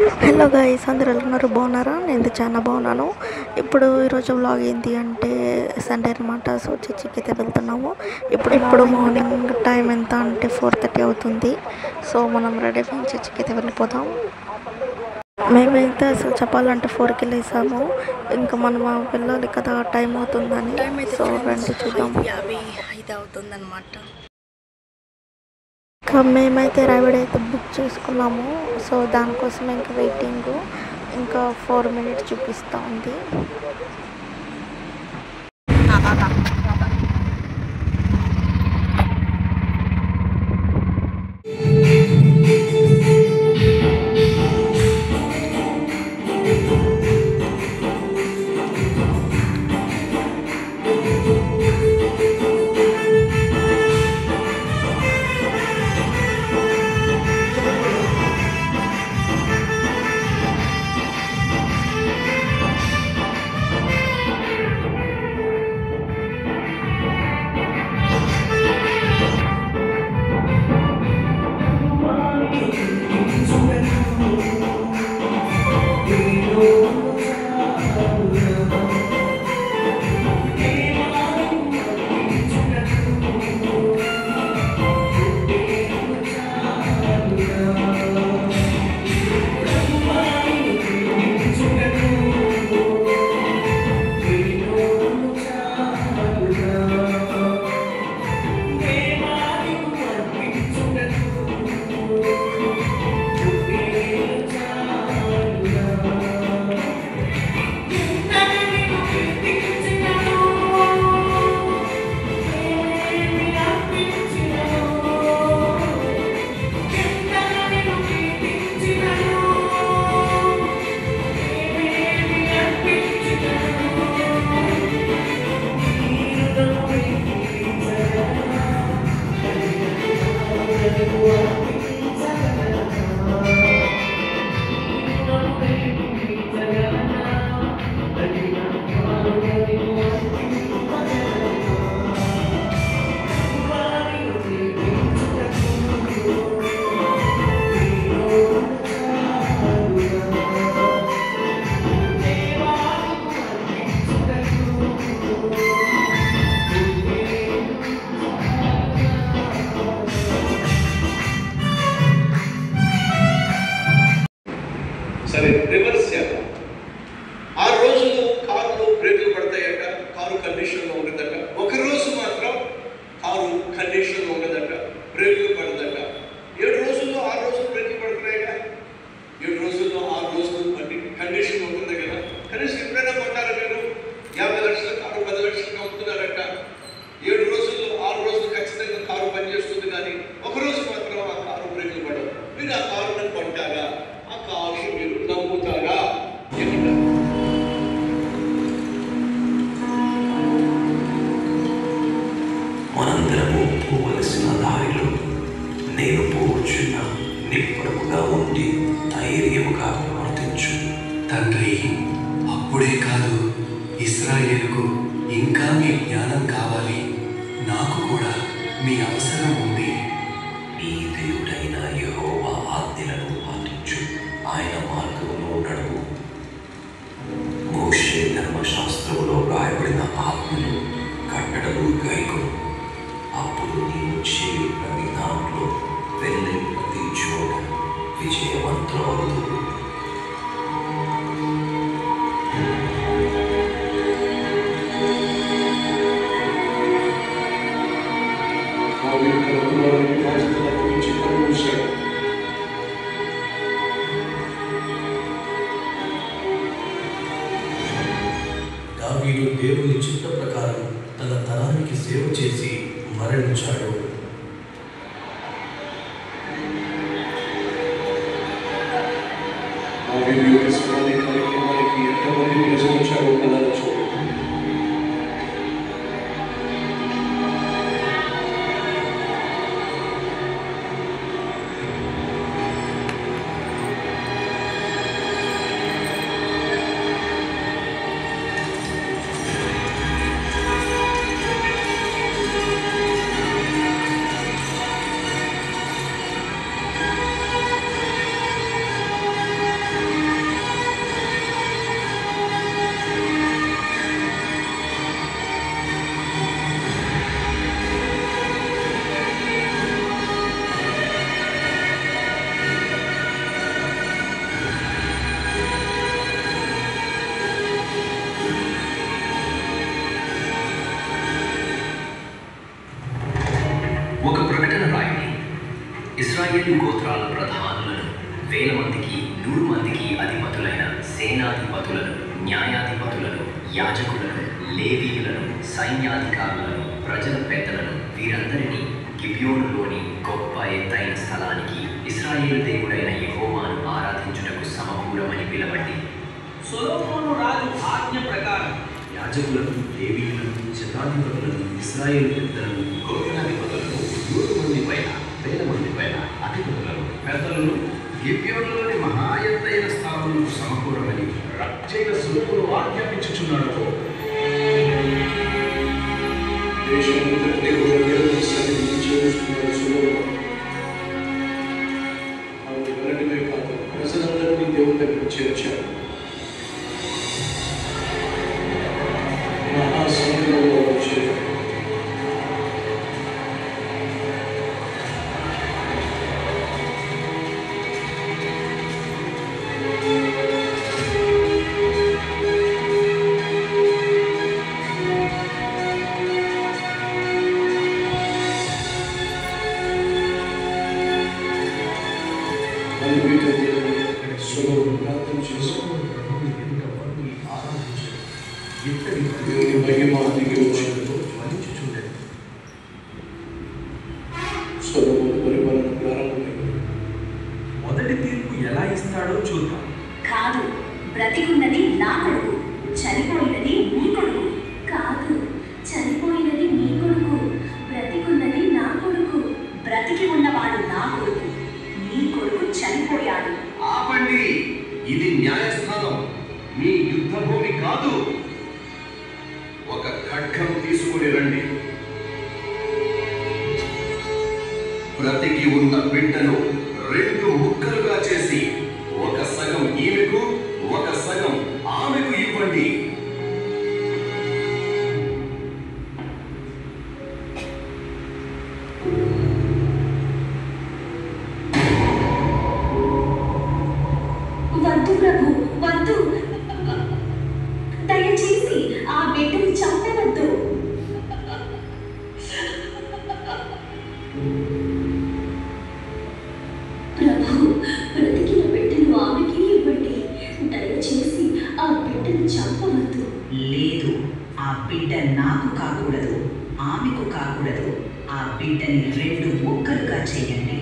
Hello guys, అందరూ ఎలా ఉన్నారు? బాగున్నారా? నేను చాలా బాగున్నాను. ఇప్పుడు ఈరోజు వ్లాగ్ ఏంటి అంటే సండే అనమాట. సో చర్చికి అయితే వెళ్తున్నాము. ఇప్పుడు మార్నింగ్ టైం ఎంత అంటే 4:30 అవుతుంది. సో మనం రెడీ అయిపోయి చర్చికి అయితే వెళ్ళిపోతాం. మేమైతే అసలు చెప్పాలంటే 4కి లేసాము. ఇంకా మనం వెళ్ళాలి కదా, టైం అవుతుందని. సో రండి చూద్దాం. 5:50 అవుతుందన్నమాట. ఇంకా మేమైతే రైడ్ అయితే బుక్ చేసుకున్నాము. సో దానికోసం ఇంకా వెయిటింగ్. ఇంకా 4 మినిట్స్ చూపిస్తూ ఉంది. సరే, రివర్స్ చేద్దాం. ఆ రోజులు కారులో బ్రేకులు పడతాయట, కారు కండిషన్లో ఉండదట. ఒక రోజు మాత్రం కారు కండిషన్లో ఉండదట, బ్రేకులు పడదట. 7 రోజుల్లో 6 రోజులు బ్రేకులు పడుతున్నాయిగా. 7 రోజుల్లో 6 రోజులు కండిషన్ ఉంటుంది కదా. కనీసం ఎప్పుడైనా కొట్టారా మీరు? 50 లక్షల కారు 10 లక్షలకు అమ్ముతున్నారట. 7 రోజుల్లో 6 రోజులు ఖచ్చితంగా కారు పనిచేస్తుంది, కానీ ఒక రోజు మాత్రం ఆ కారు బ్రేకులు పడవు. మీరు ఆ కారును కొంటారా? ఆ కారు మీరు నమ్ముతారా? ఏమంటారు? మనందరము పోవలసిన దారిలో నేను పోవచ్చున్న నిప్పుడుగా ఉండి ధైర్యముగా ప్రవర్తించు. తండ్రి, అప్పుడే కాదు, ఇశ్రాయేలుకు ఇంకా మీ జ్ఞానం కావాలి. నాకు కూడా మీ అవసరం ఉంది. నీ దేవుడైన యెహోవా ఆజ్ఞలను పాటించు, ఆయన మార్గములో నడువు. మోషే ధర్మశాస్త్రములో రాయబడిన ఆజ్ఞలు కట్టడలు గైకొను. అప్పుడు నీవు చేయు ప్రతి దాంట్లో వెళ్ళే ప్రతి చోట విజయవంతులవుదువు. దావీదు దేవుని చిత్త ప్రకారం తన తరానికి సేవ చేసి మరణించాడు. కార్యక్రమానికి ఎంతమంది ప్రజలించారో కదా చూడండి. ఇస్రాయేలు గోత్రాల ప్రధానులను, 1000 మందికి 100 మందికి అధిపతులైన సేనాధిపతులను, న్యాయాధిపతులను, యాజకులను, లేవీయులను, సైన్యాధికారులను, ప్రజల పెద్దలను, వీరందరినీ గిబియోనులోని గొప్ప ఎత్తైన స్థలానికి ఇశ్రాయేలు దేవుడైన యెహోవాను ఆరాధించుటకు సమకూరమని పిలవండి. సొలొమోను రాజు ఆజ్ఞ ప్రకారం యాజకులను, లేవీయులను, శతాధిపతులను, ఇశ్రాయేలు పెద్దలను, గోత్రాధిపతులను, 100 మంది పైన 1000 మంది పైన అధిపతులను, పెద్దలను గిబియోనులోని మహా ఎత్తైన స్థలములకు సమకూరమని రాజైన సొలొమోను ఆజ్ఞాపించుచున్నాడు. దేశమంతటినీ కూడా దేవుని సన్నిధికి చేరుస్తున్నాడు సొలొమోను. ఆయన వెళ్ళడమే కాదు, ప్రజలందరినీ దేవుని దగ్గరికి చేర్చాడు. మహాసంఘంలో వచ్చాడు. సొలొమోను ప్రార్థన చేశాడు. దేవుని మహిమ దిగి వచ్చినట్టు సొలొమోను పరిపాలన ప్రారంభమైంది. మొదటి తీర్పు ఎలా ఇస్తాడో చూద్దాం. కాదు, బ్రతికున్నది నా కొడుకు, చనిపోయినది నీ కొడుకు. కాదు, చనిపోయినది నీ కొడుకు, బ్రతికున్నది నా కొడుకు. బ్రతికి ఉన్నవాడు నా కొడుకు, నీ కొడుకు చనిపోయాడు. ఆపండి, ఇది న్యాయస్థానం, మీ యుద్ధ భూమి కాదు. ఒక ఖడ్గం తీసుకుని రండి. బ్రతికి ఉన్న బిడ్డను 2 ముక్కలుగా చేసి ఒక సగం ఈమెకు, ఒక సగం ఆమెకు ఇవ్వండి. వద్దు ప్రభు, వద్దు. దయచేసి ఆ బిడ్డను చంపవద్దు. ప్రభు, బ్రతికిన బిడ్డను ఆమెకి ఇవ్వండి. దయచేసి ఆ బిడ్డను చంపవద్దు. లేదు, ఆ బిడ్డ నాకు కాకూడదు, ఆమెకు కాకూడదు. ఆ బిడ్డని 2 ముక్కలుగా చేయండి.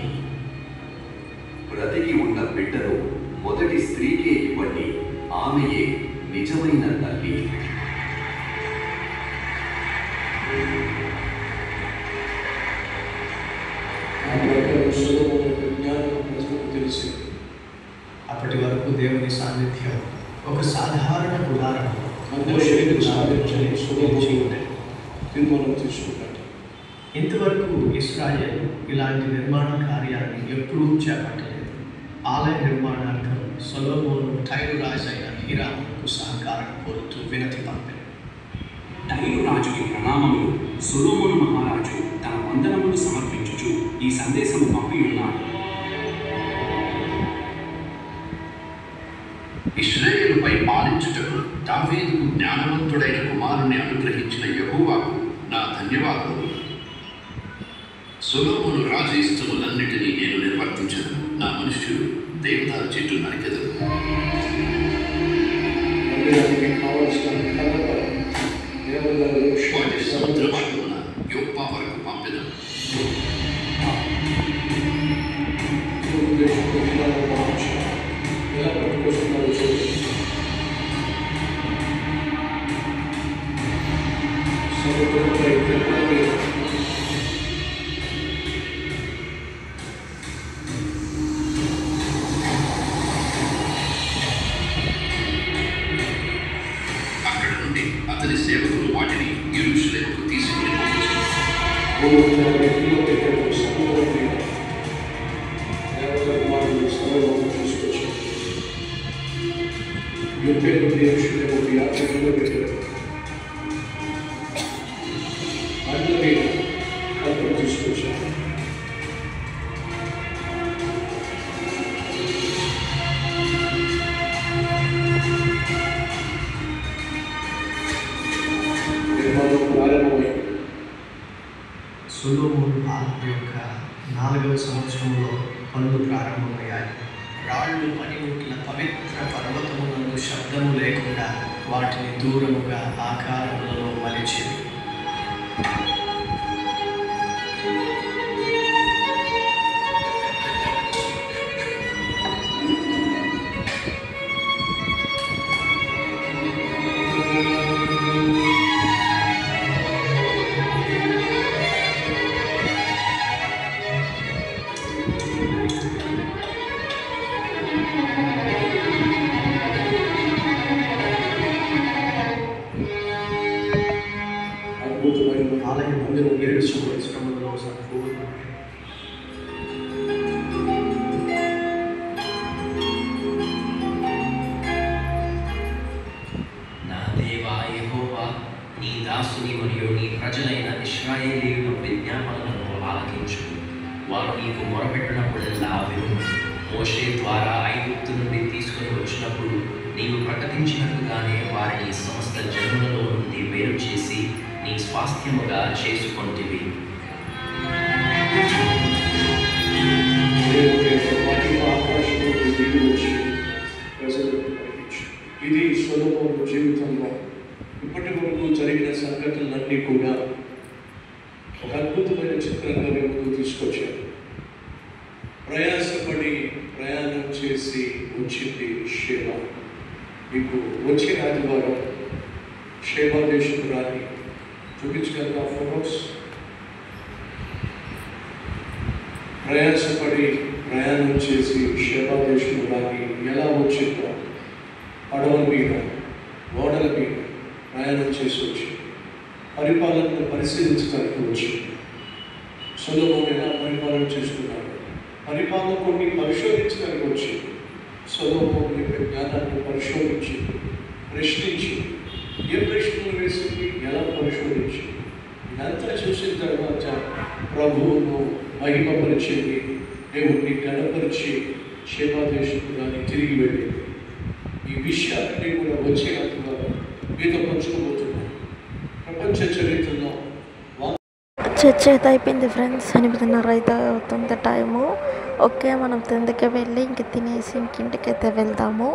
బ్రతికి ఉన్న బిడ్డను మొదటి స్త్రీకే ఇవ్వండి, ఆమెయే నిజమైన తల్లి. ఆ ప్రకారం సొలొమోను యొక్క జ్ఞానం ప్రజలకు తెలిసింది. అప్పటి వరకు దేవుని సాన్నిధ్యం ఒక సాధారణ గుడారం మనుషులకు సాధించని సొలొమోను తీర్మానం తీసుకున్నాడు. ఇంతవరకు ఇశ్రాయేల్ ఇలాంటి నిర్మాణ కార్యాన్ని ఎప్పుడూ చేపట్టలేదు. ఆలయ నిర్మాణార్థం సొలొమోను టైరు రాజైన హీరాముకు సహకారం కోరుతూ వినతి పంపాడు. టైరు రాజుకి ప్రణామములు. సొలొమోను మహారాజు తన వందనములు సమర్పించుచు ఈ సందేశము పంపి ఉన్నాడు. ఇశ్రాయేలుపై పాలించుటకు దావీదుకు జ్ఞానవంతుడైన కుమారుని అనుగ్రహించిన యెహోవాకు నా ధన్యవాదములు. సొలొమోను రాజు ఇష్టములన్నిటినీ నేను నిర్వర్తించను. నా మనుష్యులు దేవదారు చెట్టు నరికెదరు. మందిరానికి కావలసిన కలప దేవదారు వాటి సముద్ర వృక్షాలు మార్గమున యొప్ప వరకు పంపెదను. దేశంలో జిల్లాలో పంపించారు. ఎలా పట్టుకొస్తున్నారో చూడండి. సముద్రంపై తెప్పల మీద అక్కడ నుండి అతని సేవకులు వాటిని యెరూషలేముకు తీసుకుని పోవచ్చు. 350 కిలోమీటర్ల సముద్రం మీద దేవదారు మార్గంలో సొలొమోను తీసుకొచ్చారు. యూపే నుండి యెరూషలేముకు 50 కిలోమీటర్లు. బండ్ల మీద కలపను తీసుకొచ్చారు. నిర్మాణం ప్రారంభమైంది. సొలొమోను పాలన యొక్క 4వ సంవత్సరంలో పనులు ప్రారంభమయ్యాయి. రాళ్ళు పనిముట్ల పవిత్ర పర్వతములను శబ్దము లేకుండా వాటిని దూరముగా ఆకారములలో మలిచింది. ఆలయ మందిరం 7 సంవత్సరములలో సంపూర్ణమైంది. నా దేవా యెహోవా, నీ దాసుని మరియు నీ ప్రజలైన ఇశ్రాయేలీయుల విజ్ఞాపనలను ఆలకించు. వారు నీకు మొరపెట్టినప్పుడల్లా విను. మోషే ద్వారా ఐగుప్తు నుండి తీసుకుని వచ్చినప్పుడు నీవు ప్రకటించినట్టుగానే వారిని సమస్త జనులలో నుండి వేరు చేసి నీ స్వాస్థ్యముగా చేసుకొంటివి. ఇది సొలొమోను జీవితంలో ఇప్పటి వరకు జరిగిన సంఘటనలన్నీ కూడా ఒక అద్భుతమైన చిత్రంగా మేము తీసుకొచ్చారు. ప్రయాసపడి ప్రయాణం చేసి వచ్చింది షేబా. మీకు వచ్చే ఆదివారం షేబా దేశపురాన్ని చూపించగలరా ఫోటోస్? ప్రయాసపడి ప్రయాణం చేసి షేబా దేశపురాన్ని ఎలా వచ్చిందో పడవల మీద ఓడల మీద ప్రయాణం చేసి వచ్చి పరిపాలనను పరిశీలించడానికి వచ్చింది. సొలొమోను ఎలా పరిపాలన చేస్తున్నారు, పరిపాలకుడిని పరిశోధించడానికి వచ్చింది. సొలొమోను యొక్క జ్ఞానాన్ని పరిశోధించి ప్రశ్నించి ఏ ప్రశ్నలు వేసింది, ఎలా పరిశోధించి ఇదంతా చూసిన తర్వాత ప్రభువును మహిమపరిచింది, దేవుడిని గణపరిచి షేబా దేశపురాన్ని తిరిగి వెళ్ళింది. ఈ విషయాన్ని కూడా వచ్చే ఆదివారం మీతో పంచుకోబోతున్నాను. ప్రపంచ చరిత్రలో చర్చ అయితే అయిపోయింది ఫ్రెండ్స్. 8:30 అయితే అవుతుంది టైము. ఓకే, మనం తిందికి వెళ్ళి ఇంక తినేసి ఇంటికైతే వెళ్దాము.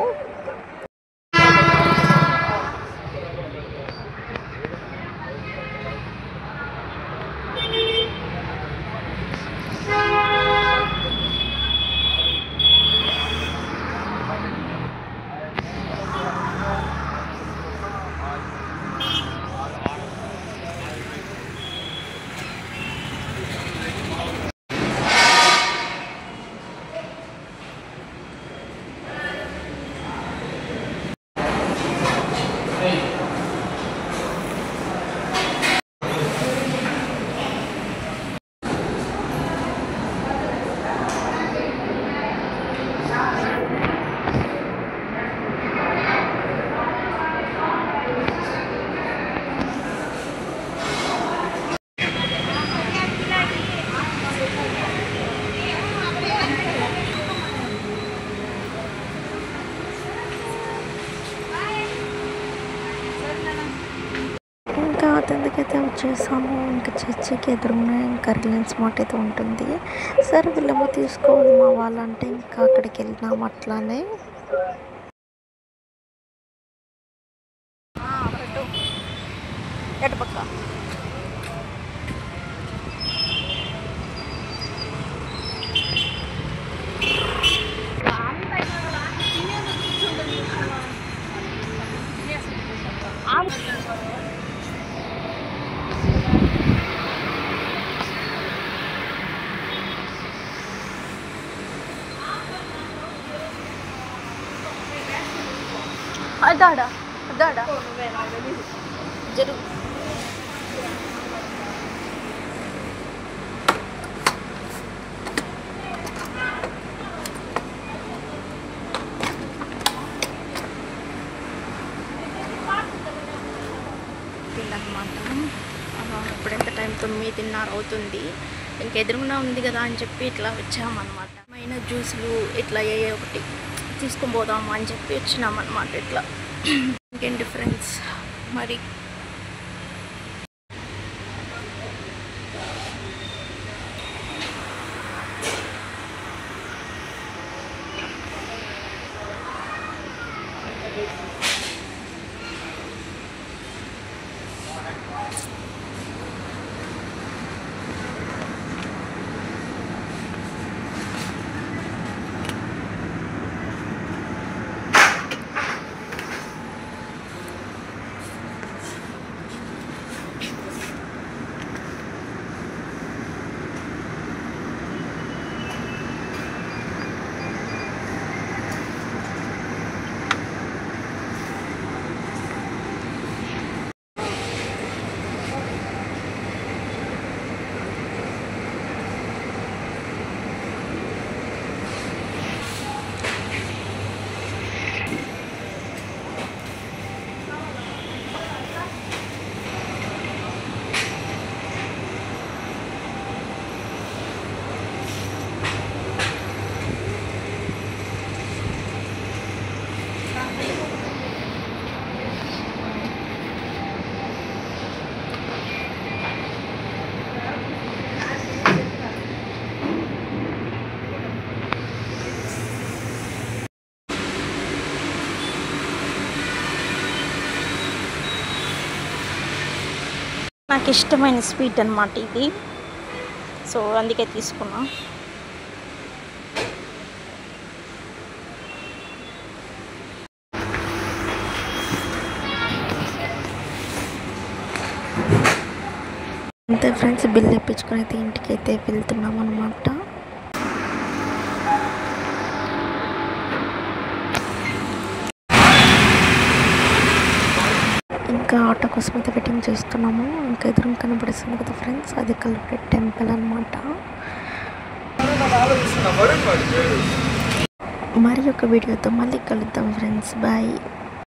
తిందుకైతే వచ్చేసాము. ఇంకా చర్చికి ఎదురుగా ఇంకా రిలయన్స్ మార్ట్ అయితే ఉంటుంది. సరే వీళ్ళేమో తీసుకోవాలి మా వాళ్ళంటే ఇంకా అక్కడికి వెళ్దాం. అట్లానే ఎటుపక్క అదాడా అదాడా జరుగు. ఇప్పుడు ఎంత టైం 9:30 అవుతుంది. ఇంకెదురుగా ఉంది కదా అని చెప్పి ఇట్లా వచ్చామన్నమాట. మైన జ్యూసులు ఇట్లా ఏ ఒకటి తీసుకొని పోదాము అని చెప్పి వచ్చినామన్నమాట. ఇట్లా ఇంకేంటి ఫ్రెండ్స్ మరి. నాకు ఇష్టమైన స్వీట్ అన్నమాట ఇది, సో అందుకే తీసుకున్నా. అంతే ఫ్రెండ్స్, బిల్ ఇప్పించుకొని అయితే ఇంటికైతే వెళ్తున్నాం అనమాట. ఇంకా ఆటో కోసం అయితే వెయిటింగ్ చేస్తున్నాము. ఇంకా ఎదురు కనబడుతుంది కదా ఫ్రెండ్స్, అది కల్వరేట్ టెంపుల్ అనమాట. మరి ఒక వీడియోతో మళ్ళీ కలుద్దాం ఫ్రెండ్స్, బాయ్.